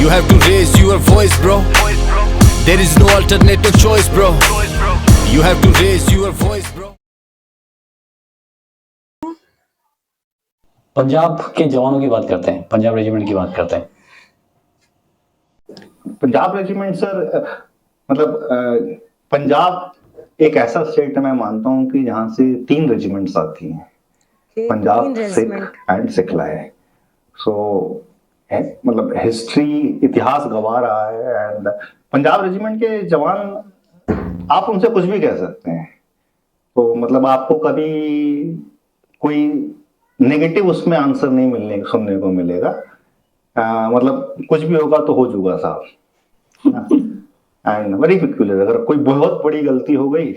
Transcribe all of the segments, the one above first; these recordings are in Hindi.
You have to raise your voice, bro. There is no alternative choice, bro. You have to raise your voice, bro. Punjab के जवानों की बात करते हैं, पंजाब रेजिमेंट की बात करते हैं। पंजाब रेजिमेंट सर, मतलब पंजाब एक ऐसा स्टेट है, मैं मानता हूँ कि जहाँ से 3 रेजिमेंट्स आती हैं, पंजाब, सिख एंड सिखलाय। सो मतलब हिस्ट्री, इतिहास गवा रहा है। एंड पंजाब रेजिमेंट के जवान, आप उनसे कुछ भी कह सकते हैं, तो मतलब आपको कभी कोई नेगेटिव उसमें आंसर नहीं सुनने को मिलेगा। मतलब कुछ भी होगा तो हो जाऊगा साहब। एंड वेरी पिक्युलर, अगर कोई बहुत बड़ी गलती हो गई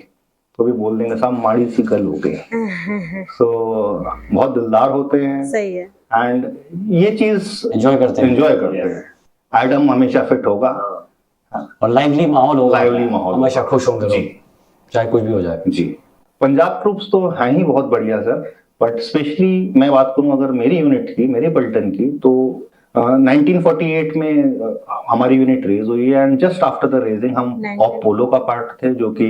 तो भी बोल देंगे साहब माड़ी सी गल हो गई। सो बहुत दिलदार होते हैं। सही है। एंड ये चीज एंजॉय करते हैं। एडम हमेशा फिट होगा और लाइवली माहौल होगा, लाइवली माहौल, हमेशा खुश होंगे जी, लोग, चाहे कुछ भी हो जाए। जी। पंजाब ट्रूप्स तो हैं ही बहुत बढ़िया सर, बट स्पेशली मैं बात करूं अगर मेरी यूनिट की, मेरे पलटन की, तो 1948 में हमारी यूनिट रेज हुई है। And just after the raising हम ऑफ पोलो का पार्ट थे, जो कि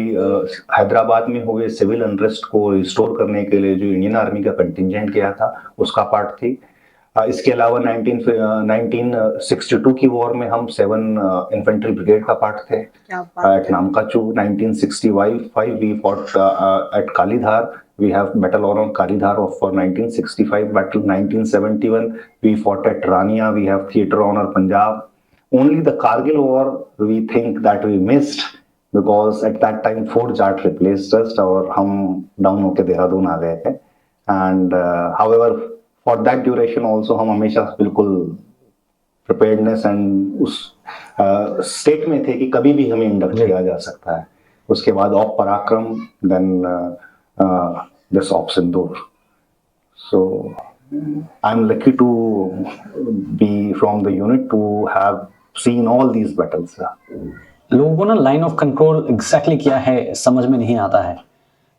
हैदराबाद में हुए सिविल अनरेस्ट को रिस्टोर करने के लिए जो इंडियन आर्मी का कंटिजेंट किया था उसका पार्ट थी। इसके अलावा 1962 की वॉर में हम 7 इन्फेंट्री ब्रिगेड का पार्ट थे at Namkachu. 1965 we fought at Kalidhar, we have battle honor Kalidhar for 1965 battle. 1971 we fought at Rania, we have theater honor Punjab. Only the Kargil war we think that we missed because at that time Fort Jat replaced us और हम डाउन होके देहरादून आ गए थे। and however for that duration also हम हमेशा बिल्कुल preparedness and उस स्टेट में थे कि कभी भी हमें इंडक्ट किया जा सकता है। उसके बाद ऑप पराक्रम, then this op Sindoor. So I'm lucky to be from the unit to have seen all these battles. लोगों को ना लाइन ऑफ कंट्रोल एग्जैक्टली क्या है समझ में नहीं आता है,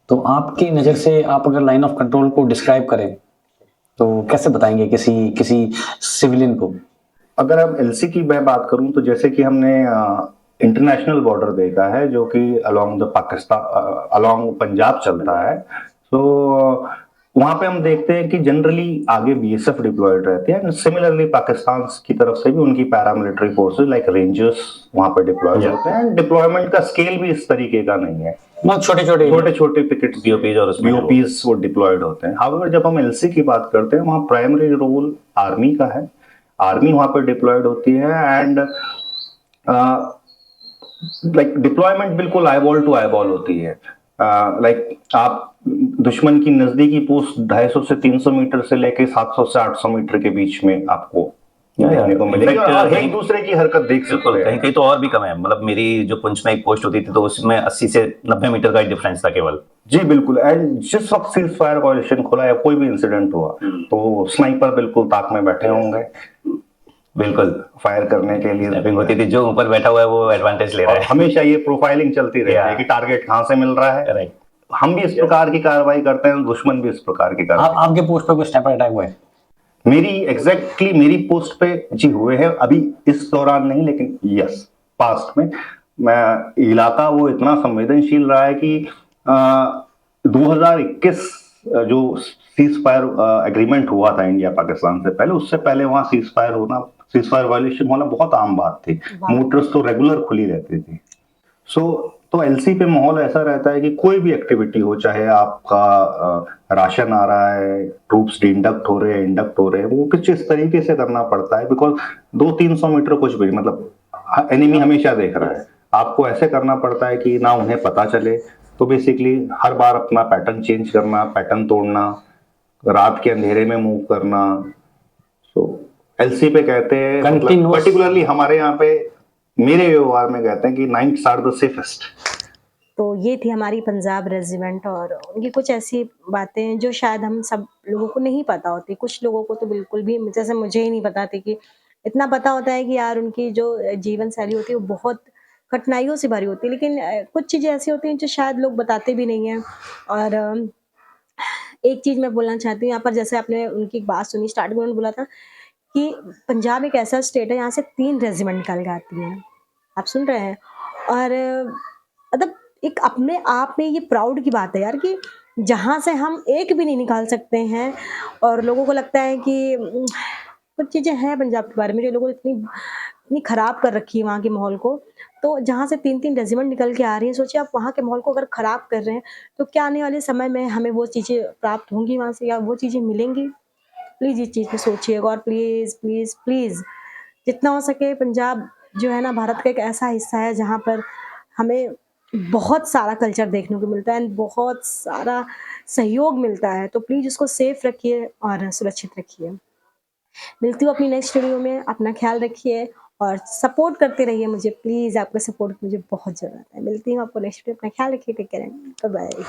तो आपकी नज़र से आप अगर लाइन ऑफ कंट्रोल को डिस्क्राइब करें तो कैसे बताएंगे किसी सिविलियन को? अगर अब एलसी की मैं बात करूं तो जैसे कि हमने इंटरनेशनल बॉर्डर देखा है जो कि along the Pakistan, along Punjab चलता है। तो वहां पे हम देखते हैं कि जनरली आगे बीएसएफ डिप्लॉयड रहते हैं। सिमिलरली पाकिस्तान की तरफ से भी उनकी पैरामिलिट्री फोर्सेस लाइक रेंजर्स वहां पे डिप्लॉयड होते हैं। डिप्लॉयमेंट का स्केल भी इस तरीके का नहीं है, छोटे छोटे पिकेट्स, बीओपीज वो डिप्लॉयड होते हैं। हाउएवर जब हम एलसी की बात करते हैं वहां प्राइमरी रोल आर्मी का है, आर्मी वहां पर डिप्लॉयड होती है। एंड लाइक डिप्लॉयमेंट बिल्कुल आईबॉल टू आईबॉल होती है। लाइक आप दुश्मन की नजदीकी पोस्ट 250 से 300 मीटर से लेके 700 से 800 मीटर के बीच में आपको देखने को मिलेगा और एक दूसरे की हरकत देख सकते हैं। कहीं कहीं तो और भी कम है, मतलब मेरी जो पुंछ में एक पोस्ट होती थी तो उसमें 80 से 90 मीटर का डिफरेंस था केवल। जी बिल्कुल। एंड जिस वक्त सीज फायर वायलेशन खुला या कोई भी इंसिडेंट हुआ तो स्नाइपर बिल्कुल ताक में बैठे होंगे, बिल्कुल फायर करने के लिए होती थी। जो ऊपर बैठा हुआ है वो एडवांटेज ले रहा है। हमेशा ये प्रोफाइलिंग चलती रहती है कि टारगेट कहां से मिल रहा है। राइट, हम भी इस प्रकार की कार्रवाई करते हैं, दुश्मन भी इस प्रकार की कार्रवाई। आपके पोस्ट पे कोई स्नाइपर अटैक हुआ है? मेरी पोस्ट पे जी हुए हैं, अभी इस दौरान नहीं लेकिन यस पास्ट में। मैं इलाका वो इतना संवेदनशील रहा है कि 2021 जो सीज फायर एग्रीमेंट हुआ था इंडिया पाकिस्तान से पहले, उससे पहले वहां सीज फायर वायलेशन होना बहुत आम बात थी। मोटर्स तो रेगुलर खुली रहती थी। तो एलसी पे माहौल ऐसा रहता है कि कोई भी एक्टिविटी हो, चाहे आपका राशन आ रहा है, ट्रूप्स इंडक्ट हो रहे हैं, वो कुछ इस तरीके से करना पड़ता है बिकॉज 200-300 मीटर कुछ भी, मतलब एनिमी हमेशा देख रहा है। आपको ऐसे करना पड़ता है कि ना उन्हें पता चले। तो बेसिकली हर बार अपना पैटर्न चेंज करना, पैटर्न तोड़ना, रात के अंधेरे में मूव करना। तो एलसी पे कहते हैं, पर्टिकुलरली हमारे यहाँ पे मेरे व्यवहार में कहते हैं कि नाइट्स आर द सेफेस्ट। तो ये थी हमारी पंजाब रेजिमेंट और उनकी कुछ ऐसी बातें जो शायद हम सब लोगों को नहीं पता होती। कुछ लोगों को तो बिल्कुल भी, जैसे मुझे ही नहीं पता थी कि इतना पता होता है कि यार उनकी जो जीवन शैली होती है वो बहुत कठिनाइयों से भरी होती है, लेकिन कुछ चीज़ें ऐसी होती हैं जो शायद लोग बताते भी नहीं हैं। और एक चीज़ मैं बोलना चाहती हूँ यहाँ पर, जैसे आपने उनकी बात सुनी, स्टार्टिंग में उन्होंने बोला था कि पंजाब एक ऐसा स्टेट है, यहाँ से 3 रेजिमेंट निकल के आती हैं। आप सुन रहे हैं? और मतलब एक अपने आप में ये प्राउड की बात है यार कि जहाँ से हम एक भी नहीं निकाल सकते हैं, और लोगों को लगता है कि कुछ चीज़ें हैं पंजाब के बारे में जो लोगों ने इतनी इतनी खराब कर रखी है वहाँ के माहौल को। तो जहाँ से 3-3 रेजिमेंट निकल के आ रही हैं, सोचिए आप वहाँ के माहौल को अगर खराब कर रहे हैं, तो क्या आने वाले समय में हमें वो चीज़ें प्राप्त होंगी वहाँ से, या वो चीज़ें मिलेंगी? प्लीज़ इस चीज़ पे सोचिएगा, और प्लीज़, प्लीज़, प्लीज़ जितना हो सके पंजाब जो है ना, भारत का एक ऐसा हिस्सा है जहाँ पर हमें बहुत सारा कल्चर देखने को मिलता है एंड बहुत सारा सहयोग मिलता है। तो प्लीज़ उसको सेफ रखिए और सुरक्षित रखिए। मिलती हूँ अपनी नेक्स्ट वीडियो में, अपना ख्याल रखिए और सपोर्ट करते रहिए मुझे, प्लीज़ आपका सपोर्ट मुझे बहुत ज़रूरत है। मिलती हूँ आपको नेक्स्ट वीडियो, अपना ख्याल रखिए, take care and bye bye.